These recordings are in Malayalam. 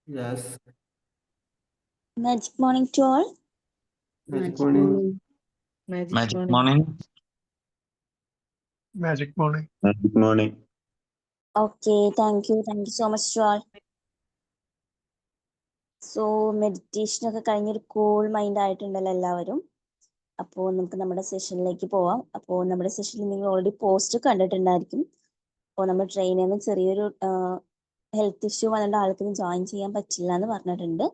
Yes. Magic morning to all. Magic morning. Magic morning. Magic morning. Good morning. Okay, thank you so much to all. So meditation ഒക്കെ കഴിഞ്ഞൊരു കൂൾ മൈൻഡ് ആയിട്ടുണ്ടല്ലോ എല്ലാവരും. അപ്പോൾ നമുക്ക് നമ്മുടെ സെഷനിലേക്ക് പോവാം. അപ്പോൾ നമ്മുടെ സെഷനിൽ നിങ്ങൾ ഓൾറെഡി പോസ്റ്റ് കണ്ടിട്ടുണ്ടായിരിക്കും. അപ്പോൾ നമ്മൾ ട്രെയിനിൽ നിന്ന് ചെറിയൊരു ഹെൽത്ത് ഇഷ്യൂ വന്നിട്ട് ആൾക്കൊന്നും ജോയിൻ ചെയ്യാൻ പറ്റില്ല എന്ന് പറഞ്ഞിട്ടുണ്ട്.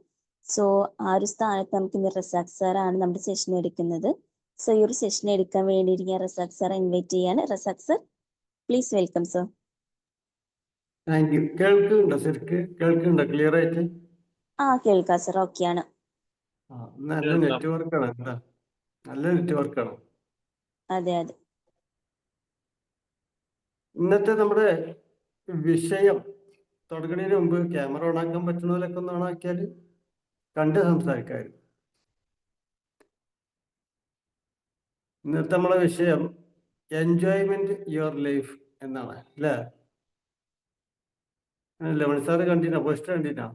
സോ ആ ഒരു സ്ഥാനത്ത് നമുക്ക് ഇന്ന് റസാഖ് സാറാണ് നമ്മുടെ സെഷൻ എടുക്കുന്നത്. സോ ഈ ഒരു സെഷൻ എടുക്കാൻ വേണ്ടിയിട്ട് ഞാൻ റസാഖ് സാറെ ഇൻവൈറ്റ് ചെയ്യാണ്. Razak sir, please welcome sir. Thank U. കേൾക്കുന്നുണ്ടോ ശരിക്ക്? കേൾക്കുന്നുണ്ടോ ക്ലിയർ ആയിട്ട്? കേൾക്കാം സർ, ഓക്കെയാണ്. നല്ല നെറ്റ്വർക്കാണ്. എന്താ നല്ല നെറ്റ്വർക്കാണ്. അതെ അതെ. ഇന്നത്തെ നമ്മുടെ വിഷയം തുടങ്ങുന്നതിന് മുമ്പ് ക്യാമറ ഓൺ ആക്കാൻ പറ്റുന്നതിലൊക്കെ ഒന്ന് ഓൺ ആക്കിയാൽ കണ്ട് സംസാരിക്കാറ്. ഇന്നത്തെ നമ്മളെ വിഷയം എൻജോയ്മെന്റ് യുവർ ലൈഫ് എന്നാണ് അല്ലേ? ലെമൺ സാറ് കണ്ടിനാ? പോസ്റ്റ് കണ്ടിനാ?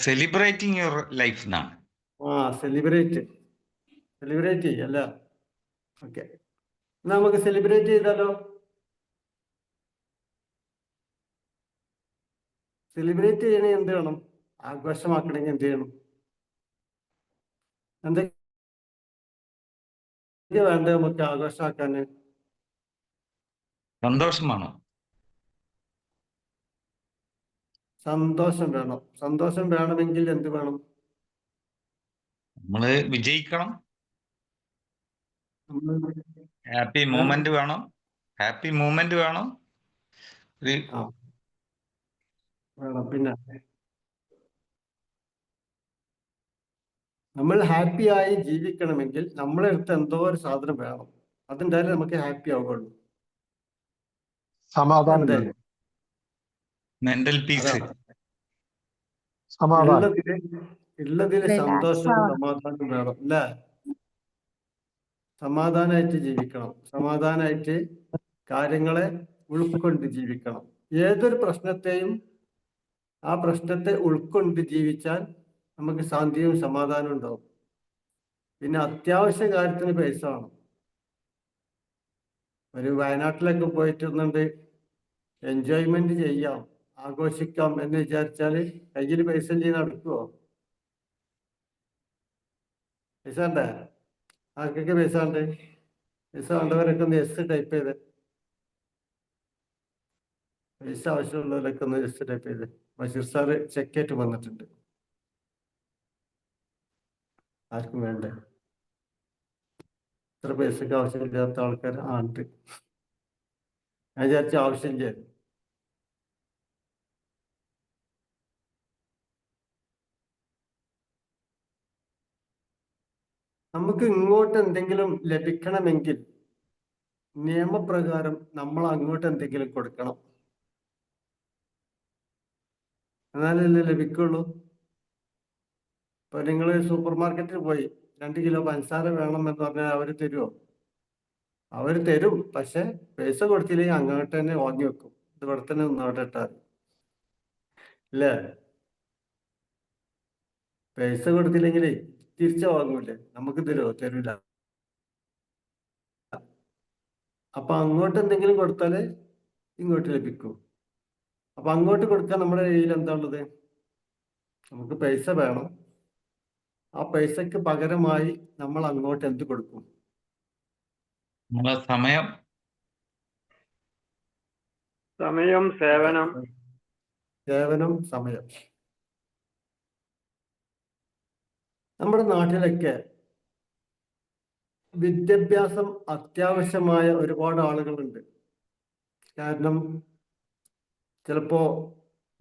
സെലിബ്രേറ്റിംഗ് യുവർ ലൈഫ് എന്നാണ്. സെലിബ്രേറ്റ് ചെയ്യല്ല. ഓക്കെ, നമുക്ക് സെലിബ്രേറ്റ് ചെയ്താലോ? സെലിബ്രേറ്റ് ചെയ്യണേ എന്ത് വേണം? ആഘോഷമാക്കണമെങ്കിൽ എന്ത് ചെയ്യണം? എന്തൊക്കെ വേണ്ട നമുക്ക് ആഘോഷമാക്കാന്? സന്തോഷമാണോ? സന്തോഷം വേണം. സന്തോഷം വേണമെങ്കിൽ എന്ത് വേണം? നമ്മള് വിജയിക്കണം. ഹാപ്പി മൂമെന്റ് വേണം. വേണം. പിന്നെ നമ്മൾ ഹാപ്പി ആയി ജീവിക്കണമെങ്കിൽ നമ്മളെ അടുത്ത് എന്തോ ഒരു സാധനം വേണം. അതുണ്ടായാലും നമുക്ക് ഹാപ്പി ആവുകയുള്ളൂ. സമാധാനം. Mental piece. ഉള്ളതില് സന്തോഷവും സമാധാനവും വേണം അല്ലേ? സമാധാനമായിട്ട് ജീവിക്കണം. സമാധാനമായിട്ട് കാര്യങ്ങളെ ഉൾക്കൊണ്ട് ജീവിക്കണം. ഏതൊരു പ്രശ്നത്തെയും ആ പ്രശ്നത്തെ ഉൾക്കൊണ്ട് ജീവിച്ചാൽ നമുക്ക് ശാന്തിയും സമാധാനവും ഉണ്ടാവും. പിന്നെ അത്യാവശ്യ കാര്യത്തിന് പൈസ വേണം. ഒരു വയനാട്ടിലൊക്കെ പോയിട്ടൊന്നുണ്ട് എൻജോയ്മെന്റ് ചെയ്യാം, ആഘോഷിക്കാം എന്ന് വിചാരിച്ചാല് കയ്യിൽ പൈസ ഇല്ലെങ്കിൽ നടക്കുവോ? പൈസ വേണ്ടേ? ആർക്കൊക്കെ പൈസ വേണ്ടേ? പൈസ വേണ്ടവരൊക്കെ ഒന്ന് എസ് ടൈപ്പ് ചെയ്ത്. പൈസ ആവശ്യമുള്ളവരൊക്കെ ഒന്ന് എസ് ടൈപ്പ് ചെയ്ത്. ബഷീർ സാറ് ചെക്കായിട്ട് വന്നിട്ടുണ്ട്. ആർക്കും വേണ്ടേ? ഇത്ര പൈസക്ക് ആവശ്യമില്ലാത്ത ആൾക്കാർ ഉണ്ട്. ഞാൻ വിചാരിച്ച ആവശ്യമില്ല. നമുക്ക് ഇങ്ങോട്ട് എന്തെങ്കിലും ലഭിക്കണമെങ്കിൽ നിയമപ്രകാരം നമ്മൾ അങ്ങോട്ട് എന്തെങ്കിലും കൊടുക്കണം, എന്നാലല്ലേ ലഭിക്കുള്ളൂ. ഇപ്പൊ നിങ്ങൾ സൂപ്പർ മാർക്കറ്റിൽ പോയി 2 കിലോ പഞ്ചസാര വേണം എന്ന് പറഞ്ഞാൽ അവര് തരുമോ? അവര് തരും, പക്ഷെ പൈസ കൊടുത്തില്ലെങ്കിൽ അങ്ങോട്ട് തന്നെ വാങ്ങി വെക്കും. ഇത് ഇവിടെ തന്നെ നിന്നോട്ടെ ഇട്ടാൽ ഇല്ലേ? പൈസ കൊടുത്തില്ലെങ്കിലേ തിരിച്ചു വാങ്ങൂലേ? നമുക്ക് തരുമോ? തരൂല. അപ്പൊ അങ്ങോട്ട് എന്തെങ്കിലും കൊടുത്താലേ ഇങ്ങോട്ട് ലഭിക്കൂ. അപ്പൊ അങ്ങോട്ട് കൊടുക്കാൻ നമ്മുടെ കയ്യിൽ എന്താ ഉള്ളത്? നമുക്ക് പൈസ വേണം. ആ പൈസക്ക് പകരമായി നമ്മൾ അങ്ങോട്ട് എന്ത് കൊടുക്കും? സമയം, സേവനം. സമയം. നമ്മുടെ നാട്ടിലൊക്കെ വിദ്യാഭ്യാസം അത്യാവശ്യമായ ഒരുപാട് ആളുകളുണ്ട്. കാരണം ചിലപ്പോ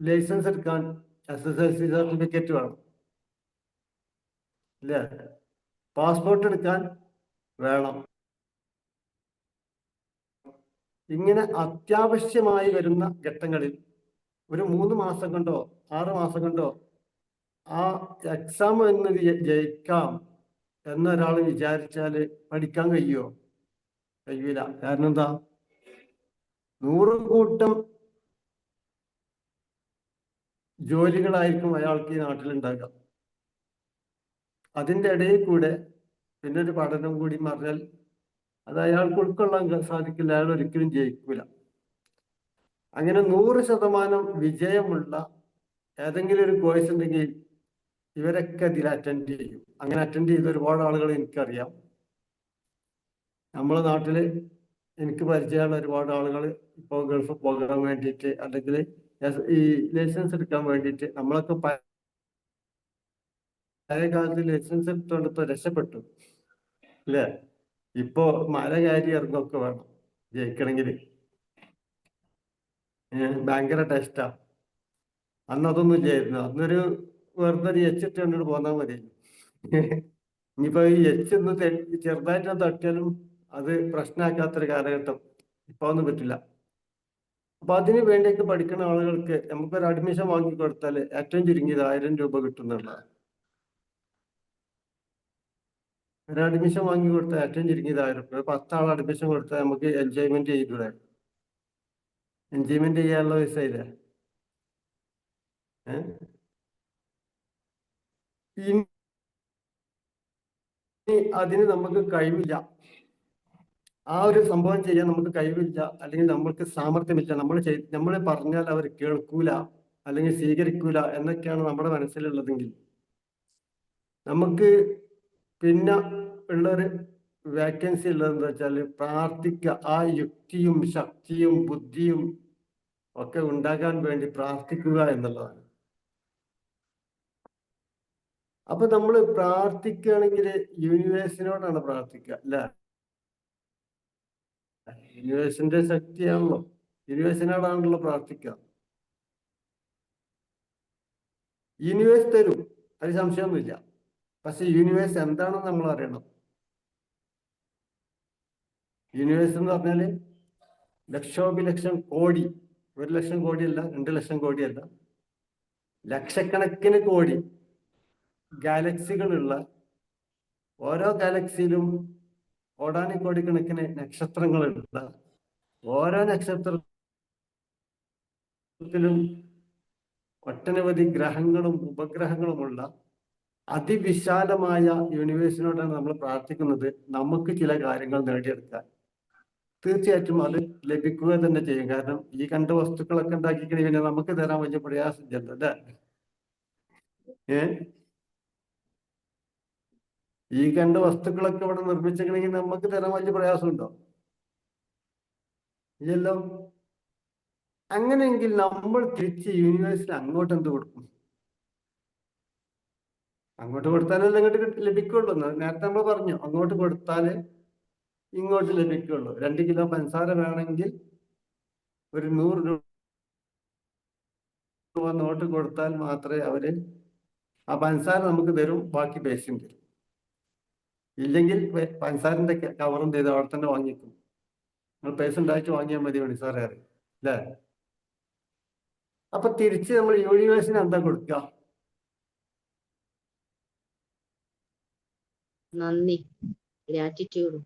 ലൈസൻസ് എടുക്കാൻ SSLC സർട്ടിഫിക്കറ്റ് വേണം അല്ലേ? പാസ്പോർട്ട് എടുക്കാൻ വേണം. ഇങ്ങനെ അത്യാവശ്യമായി വരുന്ന ഘട്ടങ്ങളിൽ ഒരു 3 മാസം കൊണ്ടോ 6 മാസം കൊണ്ടോ ആ എക്സാം എന്ന് ജയിക്കാം എന്നൊരാൾ വിചാരിച്ചാല് പഠിക്കാൻ കഴിയുമോ? കഴിയൂല. കാരണം എന്താ? 100 കൂട്ടം ജോലികളായിരിക്കും അയാൾക്ക് ഈ നാട്ടിലുണ്ടാകുക. അതിൻ്റെ ഇടയിൽ കൂടെ പിന്നെ ഒരു പഠനം കൂടി പറഞ്ഞാൽ അത് അയാൾക്ക് ഉൾക്കൊള്ളാൻ സാധിക്കില്ല, അയാൾ ഒരിക്കലും ജയിക്കൂല. അങ്ങനെ 100% വിജയമുള്ള ഏതെങ്കിലും ഒരു കോഴ്സ് ഉണ്ടെങ്കിൽ ഇവരൊക്കെ ഇതിൽ അറ്റൻഡ് ചെയ്യും. അങ്ങനെ അറ്റൻഡ് ചെയ്ത ഒരുപാട് ആളുകൾ എനിക്കറിയാം. നമ്മളെ നാട്ടില് എനിക്ക് പരിചയമുള്ള ഒരുപാട് ആളുകൾ ഇപ്പോൾ ഗൾഫ് പോകാൻ വേണ്ടിയിട്ട് അല്ലെങ്കിൽ ഈ ലൈസൻസ് എടുക്കാൻ വേണ്ടിയിട്ട് നമ്മളൊക്കെ പഴയ കാലത്ത് ലൈസൻസ് എടുത്തുകൊണ്ട് ഇപ്പൊ രക്ഷപ്പെട്ടു അല്ലേ? ഇപ്പോ മല കയറി ഇറങ്ങൊക്കെ വേണം ജയിക്കണമെങ്കിൽ. ഭയങ്കര ടെസ്റ്റാ. അന്ന് അതൊന്നും ഇല്ലായിരുന്നു. അന്നൊരു വെറുതെ ഒരു എച്ച് ഇട്ട് കണ്ടിട്ട് പോന്നാൽ മതി. ഇനിയിപ്പോ ഈ എച്ച് ഒന്ന് ചെറുതായിട്ട് തട്ടിയാലും അത് പ്രശ്നമാക്കാത്തൊരു കാലഘട്ടം. ഇപ്പൊ ഒന്നും പറ്റില്ല. അപ്പൊ അതിന് വേണ്ടിയൊക്കെ പഠിക്കുന്ന ആളുകൾക്ക് നമുക്കൊരു അഡ്മിഷൻ വാങ്ങിക്കൊടുത്താൽ ഏറ്റവും ചുരുങ്ങിയത് 1000 രൂപ കിട്ടുന്നുള്ളതാണ്. ഒരു അഡ്മിഷൻ വാങ്ങി കൊടുത്താൽ ഏറ്റവും ചുരുങ്ങിയത് 1000 രൂപ. 10 ആൾ അഡ്മിഷൻ കൊടുത്താൽ നമുക്ക് എൻജോയ്മെന്റ് ചെയ്തൂടെ? എൻജോയ്മെന്റ് ചെയ്യാനുള്ള പൈസയില്ലേ? ഇനി അതിന് നമുക്ക് കഴിവില്ല, ആ ഒരു സംഭവം ചെയ്യാൻ നമുക്ക് കഴിവില്ല, അല്ലെങ്കിൽ നമ്മൾക്ക് സാമർഥ്യമില്ല, നമ്മൾ പറഞ്ഞാൽ അവർ കേൾക്കൂല അല്ലെങ്കിൽ സ്വീകരിക്കൂല എന്നൊക്കെയാണ് നമ്മുടെ മനസ്സിലുള്ളതെങ്കിൽ നമുക്ക് പിന്നെ ഉള്ളൊരു വേക്കൻസി ഉള്ളതെന്ന് വെച്ചാൽ പ്രാർത്ഥിക്കുക. ആ യുക്തിയും ശക്തിയും ബുദ്ധിയും ഒക്കെ ഉണ്ടാകാൻ വേണ്ടി പ്രാർത്ഥിക്കുക എന്നുള്ളതാണ്. അപ്പൊ നമ്മൾ പ്രാർത്ഥിക്കുകയാണെങ്കിൽ യൂണിവേഴ്സിനോടാണ് പ്രാർത്ഥിക്കുക അല്ലെ? യൂണിവേഴ്സിന്റെ ശക്തിയാണല്ലോ, യൂണിവേഴ്സിനോടാണല്ലോ പ്രാർത്ഥിക്കുക. യൂണിവേഴ്സ് തരും, അത് സംശയമൊന്നുമില്ല. പക്ഷെ യൂണിവേഴ്സ് എന്താണെന്ന് നമ്മൾ അറിയണം. യൂണിവേഴ്സ് എന്ന് പറഞ്ഞാല് ലക്ഷോപലക്ഷം കോടി, 1 ലക്ഷം കോടിയല്ല, 2 ലക്ഷം കോടിയല്ല, ലക്ഷക്കണക്കിന് കോടി ഗാലക്സികളുള്ള, ഓരോ ഗാലക്സിയിലും കോടാനുകോടിക്കണക്കിന് നക്ഷത്രങ്ങളുള്ള, ഓരോ നക്ഷത്രത്തിലും ഒട്ടനവധി ഗ്രഹങ്ങളും ഉപഗ്രഹങ്ങളുമുള്ള അതിവിശാലമായ യൂണിവേഴ്സിനോടാണ് നമ്മൾ പ്രാർത്ഥിക്കുന്നത്. നമുക്ക് ചില കാര്യങ്ങൾ നേടിയെടുക്കാൻ തീർച്ചയായിട്ടും അത് ലഭിക്കുക തന്നെ ചെയ്യും. കാരണം ഈ കണ്ട വസ്തുക്കളൊക്കെ ഉണ്ടാക്കിക്കണേ പിന്നെ നമുക്ക് തരാൻ വലിയ പ്രയാസമില്ലല്ലോ അല്ലേ? ഈ കണ്ട വസ്തുക്കളൊക്കെ ഇവിടെ നിർമ്മിച്ചിക്കണമെങ്കിൽ നമുക്ക് തരാൻ വലിയ പ്രയാസമുണ്ടോ? ഇല്ലല്ലോ. അങ്ങനെയെങ്കിൽ നമ്മൾ തിരിച്ച് യൂണിവേഴ്സിന് അങ്ങോട്ട് എന്ത് കൊടുക്കും? അങ്ങോട്ട് കൊടുത്താലല്ലേ ഇങ്ങോട്ട് ലഭിക്കുള്ളൂ. നേരത്തെ നമ്മൾ പറഞ്ഞു, അങ്ങോട്ട് കൊടുത്താല് ഇങ്ങോട്ട് ലഭിക്കുള്ളൂ. 2 കിലോ പഞ്ചസാര വേണമെങ്കിൽ ഒരു 100 രൂപ നോട്ട് കൊടുത്താൽ മാത്രമേ അവര് ആ പഞ്ചസാര നമുക്ക് തരും, ബാക്കി പൈസയും തരും. ഇല്ലെങ്കിൽ പഞ്ചസാരന്റെ കവറും ചെയ്ത് അവിടെ തന്നെ വാങ്ങിക്കും. നിങ്ങൾ പൈസ ഉണ്ടായിട്ട് വാങ്ങിയാൽ മതി പഞ്ചസാര അല്ലേ? അപ്പൊ തിരിച്ച് നമ്മൾ യൂണിവേഴ്സിന് എന്താ കൊടുക്കുക? നന്ദി, ഗ്രാറ്റിറ്റ്യൂഡ്.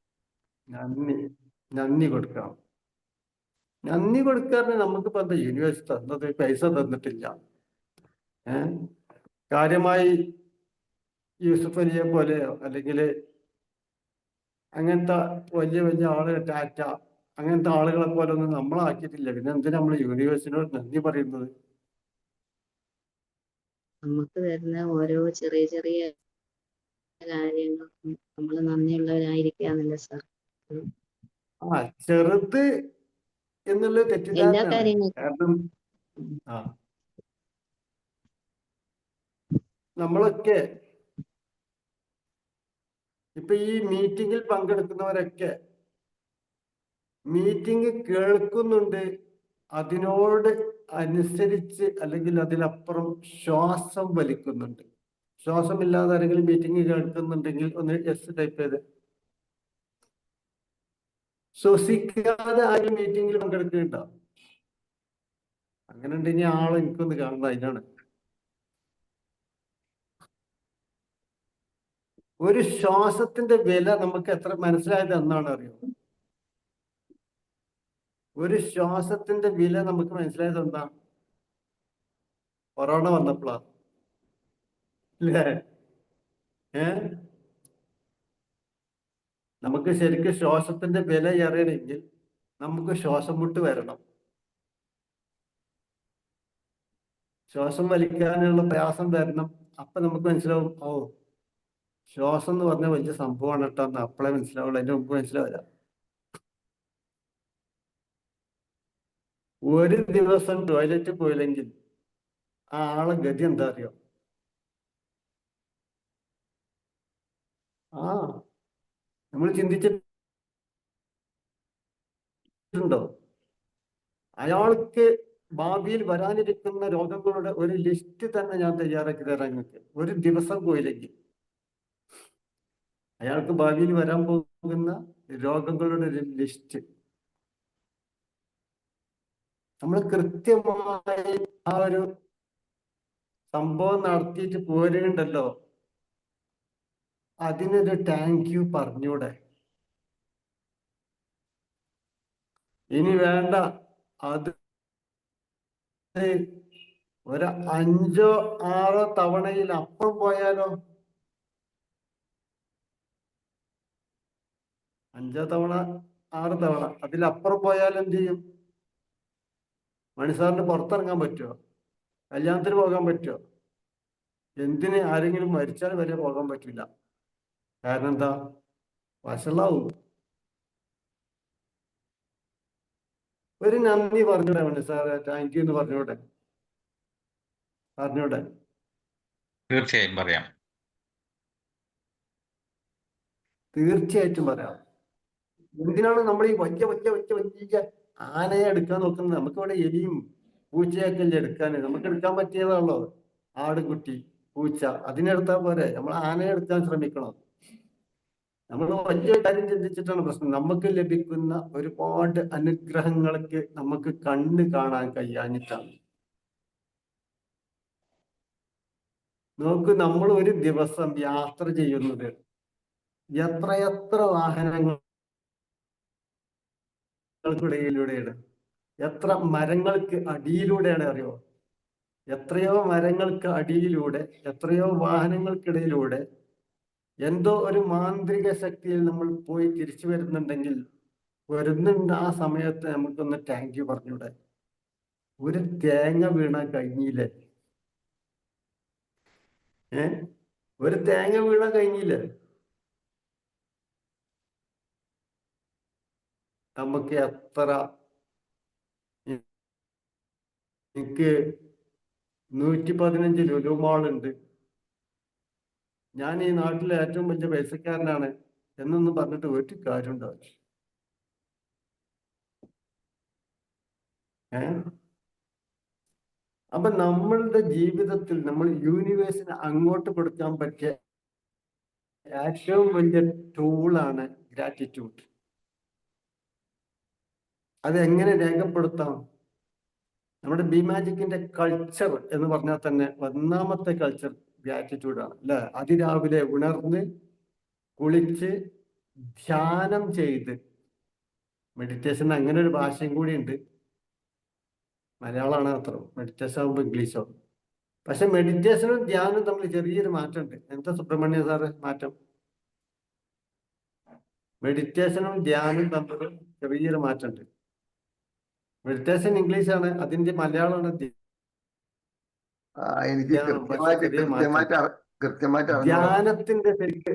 നന്ദി കൊടുക്കണം. നന്ദി കൊടുക്കാറിന് നമുക്കിപ്പോ എന്താ യൂണിവേഴ്സ് തന്നത്? പൈസ തന്നിട്ടില്ല. കാര്യമായി യൂസുഫ് അലിയെ പോലെയോ അല്ലെങ്കിൽ അങ്ങനത്തെ വലിയ വലിയ ആളുകൾ, ടാറ്റ അങ്ങനത്തെ ആളുകളെ പോലെ ഒന്നും നമ്മളാക്കിയിട്ടില്ല. പിന്നെ എന്തിനാ നമ്മൾ യൂണിവേഴ്സിനോട് നന്ദി പറയുന്നത്? നമുക്ക് തരുന്ന ഓരോ ചെറിയ ചെറിയ കാര്യങ്ങൾക്കും നമ്മൾ നന്ദിയുള്ളവരായിരിക്കാന്നല്ലേ സാർ? ആ ചെറുത് എന്നുള്ള എല്ലാ തെറ്റിദ്ധാരണയാണ്. കാര്യങ്ങൾക്കും. കാരണം നമ്മളൊക്കെ ഇപ്പൊ ഈ മീറ്റിങ്ങിൽ പങ്കെടുക്കുന്നവരൊക്കെ മീറ്റിംഗ് കേൾക്കുന്നുണ്ട്, അതിനോട് അനുസരിച്ച് അല്ലെങ്കിൽ അതിലപ്പുറം ശ്വാസം വലിക്കുന്നുണ്ട്. ശ്വാസമില്ലാതെ ആരെങ്കിലും മീറ്റിംഗ് കേൾക്കുന്നുണ്ടെങ്കിൽ ഒന്ന് എസ് ടൈപ്പ് ചെയ്ത്. ശ്വസിക്കാതെ ആരും മീറ്റിംഗിൽ പങ്കെടുക്കുന്നുണ്ടോ? അങ്ങനെ ഉണ്ടെങ്കിൽ ആളെ എനിക്കൊന്ന് കാണുന്നത് അതിനാണ്. ഒരു ശ്വാസത്തിന്റെ വില നമുക്ക് എത്ര മനസ്സിലായത് എന്നാണ് അറിയോ? ഒരു ശ്വാസത്തിന്റെ വില നമുക്ക് മനസ്സിലായത് എന്താ? കൊറോണ വന്നപ്പോഴാ ഇല്ലേ? നമുക്ക് ശരിക്കും ശ്വാസത്തിന്റെ വില അറിയണമെങ്കിൽ നമുക്ക് ശ്വാസം മുട്ട് വരണം. ശ്വാസം വലിക്കാനുള്ള പ്രയാസം വരണം. അപ്പൊ നമുക്ക് മനസ്സിലാവും, ഓ ശ്വാസം എന്ന് പറഞ്ഞ വലിയ സംഭവമാണ് കേട്ടോ എന്ന് അപ്പോഴേ മനസ്സിലാവുള്ളൂ. അതിന്റെ മുമ്പ് മനസ്സിലാവില്ല. ഒരു ദിവസം ടോയ്ലറ്റ് പോയില്ലെങ്കിൽ ആ ആളെ ഗതി എന്താ അറിയോ? ആ നമ്മൾ ചിന്തിച്ചിട്ടുണ്ടോ? അയാൾക്ക് ഭാവിയിൽ വരാനിരിക്കുന്ന രോഗങ്ങളുടെ ഒരു ലിസ്റ്റ് തന്നെ ഞാൻ തയ്യാറാക്കി തരാം നിങ്ങൾക്ക്. ഒരു ദിവസം പോയില്ലെങ്കിൽ അയാൾക്ക് ഭാവിയിൽ വരാൻ പോകുന്ന രോഗങ്ങളുടെ ഒരു ലിസ്റ്റ് നമ്മൾ കൃത്യമായി ആ ഒരു സംഭവം നടത്തിയിട്ട് പോരുന്നുണ്ടല്ലോ, അതിനൊരു താങ്ക് യു പറഞ്ഞൂടെ? ഇനി വേണ്ട, അത് ഒരു 5 or 6 തവണയിൽ അപ്പുറം പോയാലോ? 5 തവണ 6 തവണ അതിലപ്പുറം പോയാൽ എന്ത് ചെയ്യും? മണിസാറിന് പുറത്തിറങ്ങാൻ പറ്റുമോ? കല്യാണത്തിന് പോകാൻ പറ്റുമോ? എന്തിന് ആരെങ്കിലും മരിച്ചാൽ വരെ പോകാൻ പറ്റില്ല. കാരണം എന്താ? വഷളാവും. ഒരു നന്ദി പറഞ്ഞൂടെ മണിസാറെ? താങ്ക് യു എന്ന് പറഞ്ഞൂടെ? തീർച്ചയായും പറയാം. തീർച്ചയായിട്ടും പറയാം. എന്തിനാണ് നമ്മൾ ഈ വലിയ ആനയെ എടുക്കാൻ നോക്കുന്നത്? നമുക്കിവിടെ എലിയും പൂച്ചയൊക്കെ അല്ലേ എടുക്കാൻ. നമുക്ക് എടുക്കാൻ പറ്റിയതാണല്ലോ ആടുകുട്ടി, പൂച്ച. അതിനെടുത്താൽ പോരെ. നമ്മൾ ആനയെ എടുക്കാൻ ശ്രമിക്കണം. നമ്മൾ വലിയ കാര്യം ചിന്തിച്ചിട്ടാണ് പ്രശ്നം. നമുക്ക് ലഭിക്കുന്ന ഒരുപാട് അനുഗ്രഹങ്ങൾക്ക് നമുക്ക് കണ്ണ് കാണാൻ കഴിയാഞ്ഞിട്ടാണ്. നോക്ക്, നമ്മൾ ഒരു ദിവസം യാത്ര ചെയ്യുന്നത് എത്രയെത്ര വാഹനങ്ങൾക്കിടയിലൂടെയാണ്, എത്ര മരങ്ങൾക്ക് അടിയിലൂടെയാണ് അറിയോ? എത്രയോ മരങ്ങൾക്ക് അടിയിലൂടെ, എത്രയോ വാഹനങ്ങൾക്കിടയിലൂടെ എന്തോ ഒരു മാന്ത്രിക ശക്തിയിൽ നമ്മൾ പോയി തിരിച്ചു വരുന്നുണ്ടെങ്കിൽ, വരുന്നുണ്ട് ആ സമയത്ത് നമുക്കൊന്ന് താങ്ക് യു പറഞ്ഞൂടെ? ഒരു തേങ്ങ വീണാൻ കഴിഞ്ഞില്ലേ? ഒരു തേങ്ങ വീണാൻ കഴിഞ്ഞില്ലേ? നമുക്ക് എത്ര, എനിക്ക് 115 ലുലു മാളുണ്ട്, ഞാൻ ഈ നാട്ടിലെ ഏറ്റവും വലിയ പൈസക്കാരനാണ് എന്നൊന്നും പറഞ്ഞിട്ട് ഒരു കാര്യം ഉണ്ടാവില്ല. അപ്പൊ നമ്മളുടെ ജീവിതത്തിൽ നമ്മൾ യൂണിവേഴ്സിന് അങ്ങോട്ട് കൊടുക്കാൻ പറ്റിയ ഏറ്റവും വലിയ ടൂളാണ് ഗ്രാറ്റിറ്റ്യൂഡ്. അത് എങ്ങനെ രേഖപ്പെടുത്താം? നമ്മുടെ ബി മാജിക്കിന്റെ കൾച്ചർ എന്ന് പറഞ്ഞാൽ തന്നെ ഒന്നാമത്തെ കൾച്ചർ ഗ്രാറ്റിറ്റ്യൂഡാണ് അല്ലെ? അതിരാവിലെ ഉണർന്ന് കുളിച്ച് ധ്യാനം ചെയ്ത്, മെഡിറ്റേഷൻ അങ്ങനെ ഒരു ഭാഷയും കൂടി ഉണ്ട്, മലയാളമാണ് അത്ര, മെഡിറ്റേഷൻ ആകുമ്പോൾ ഇംഗ്ലീഷോ. പക്ഷെ മെഡിറ്റേഷനും ധ്യാനവും തമ്മിൽ ചെറിയൊരു മാറ്റമുണ്ട്. എന്താ സുബ്രഹ്മണ്യ സാറ് മാറ്റം? മെഡിറ്റേഷനും ധ്യാനവും തമ്മിൽ ചെറിയൊരു മാറ്റമുണ്ട്. മെഡിറ്റേഷൻ ഇംഗ്ലീഷാണ്, അതിന്റെ മലയാളമാണ് എനിക്ക് കൃത്യമായിട്ട് ധ്യാനത്തിന്റെ ശരിക്ക്,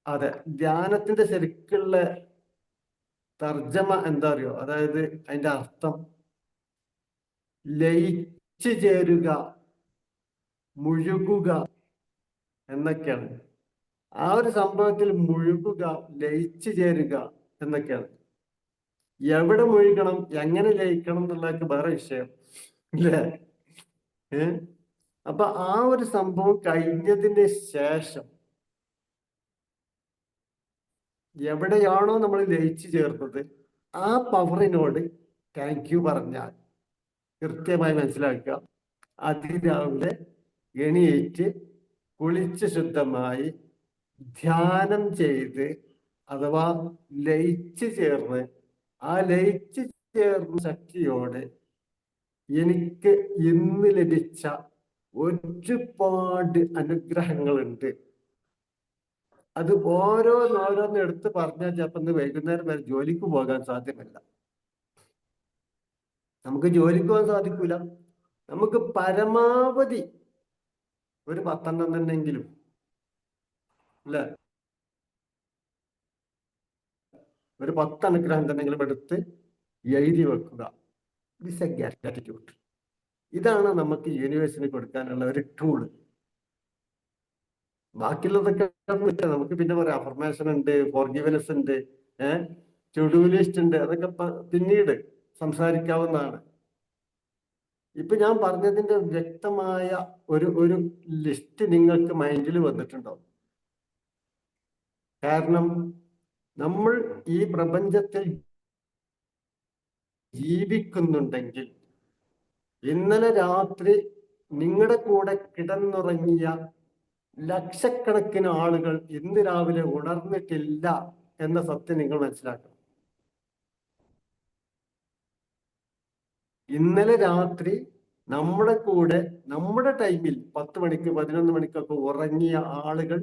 അതെ, ധ്യാനത്തിന്റെ ശരിക്കുള്ള തർജ്ജമ എന്താ അറിയോ? അതായത് അതിന്റെ അർത്ഥം ലയിച്ചു ചേരുക, മുഴുകുക എന്നൊക്കെയാണ്. ആ ഒരു സംഭവത്തിൽ മുഴുകുക, ലയിച്ചു ചേരുക എന്നൊക്കെയാണ്. എവിടെ മുഴുകണം, എങ്ങനെ ലയിക്കണം എന്നുള്ളതൊക്കെ വേറെ വിഷയം അല്ലേ? അപ്പൊ ആ ഒരു സംഭവം കഴിഞ്ഞതിന് ശേഷം എവിടെയാണോ നമ്മൾ ലയിച്ചു ചേർന്നത് ആ പവറിനോട് താങ്ക് യു പറഞ്ഞാൽ കൃത്യമായി മനസ്സിലാക്കുക. അതിരാവിലെ എണീറ്റ് കുളിച്ച് ശുദ്ധമായി ധ്യാനം ചെയ്ത് അഥവാ ലയിച്ചു ചേർന്ന് ആ ലയിച്ചു ചേർന്ന ശക്തിയോട് എനിക്ക് ഇന്ന് ലഭിച്ച ഒരുപാട് അനുഗ്രഹങ്ങളുണ്ട്. അത് ഓരോന്നോരോന്ന് എടുത്ത് പറഞ്ഞാൽ ചിലപ്പോൾ ഇന്ന് വൈകുന്നേരം വരെ ജോലിക്ക് പോകാൻ സാധ്യമല്ല. നമുക്ക് ജോലിക്ക് പോകാൻ സാധിക്കൂല. നമുക്ക് പരമാവധി ഒരു 10 തന്നെങ്കിലും അല്ലെ, ഒരു 10 അനുഗ്രഹം തന്നെങ്കിലും എടുത്ത് എഴുതി വെക്കുക. This A gratitude. ഇതാണ് നമുക്ക് യൂണിവേഴ്സിന് കൊടുക്കാനുള്ള ഒരു ടൂള്. ബാക്കിയുള്ളതൊക്കെ നമുക്ക് പിന്നെ പറയാം, അഫർമേഷൻ ഉണ്ട്, ഫോർഗിവ്നെസ് ഉണ്ട്, ടു ഡു ലിസ്റ്റ് ഉണ്ട്, അതൊക്കെ പിന്നീട് സംസാരിക്കാവുന്നതാണ്. ഇപ്പൊ ഞാൻ പറഞ്ഞതിന്റെ വ്യക്തമായ ഒരു ലിസ്റ്റ് നിങ്ങൾക്ക് മൈൻഡിൽ വന്നിട്ടുണ്ടോ? കാരണം നമ്മൾ ഈ പ്രപഞ്ചത്തിൽ ജീവിക്കുന്നുണ്ടെങ്കിൽ ഇന്നലെ രാത്രി നിങ്ങളുടെ കൂടെ കിടന്നുറങ്ങിയ ലക്ഷക്കണക്കിന് ആളുകൾ ഇന്ന് രാവിലെ ഉണർന്നിട്ടില്ല എന്ന സത്യം നിങ്ങൾ മനസ്സിലാക്കണം. ഇന്നലെ രാത്രി നമ്മുടെ കൂടെ നമ്മുടെ ടൈമിൽ 10 മണിക്ക് 11 മണിക്കൊക്കെ ഉറങ്ങിയ ആളുകൾ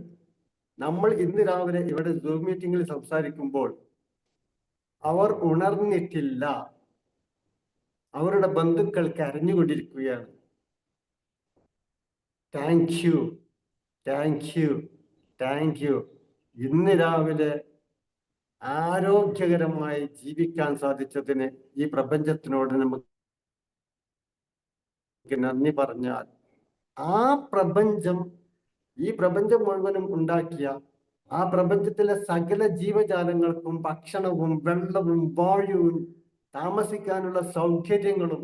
നമ്മൾ ഇന്ന് രാവിലെ ഇവിടെ സൂം മീറ്റിംഗിൽ സംസാരിക്കുമ്പോൾ അവർ ഉണർന്നിട്ടില്ല. അവരുടെ ബന്ധുക്കൾ കരഞ്ഞുകൊണ്ടിരിക്കുകയാണ്. Thank you, thank you, thank you. ഇന്ന് രാവിലെ ആരോഗ്യകരമായി ജീവിക്കാൻ സാധിച്ചതിന് ഈ പ്രപഞ്ചത്തിനോട് നമുക്ക് നന്ദി പറഞ്ഞാൽ ആ പ്രപഞ്ചം, ഈ പ്രപഞ്ചം മുഴുവനും ഉണ്ടാക്കിയ ആ പ്രപഞ്ചത്തിലെ സകല ജീവജാലങ്ങൾക്കും ഭക്ഷണവും വെള്ളവും വായുവും താമസിക്കാനുള്ള സൗകര്യങ്ങളും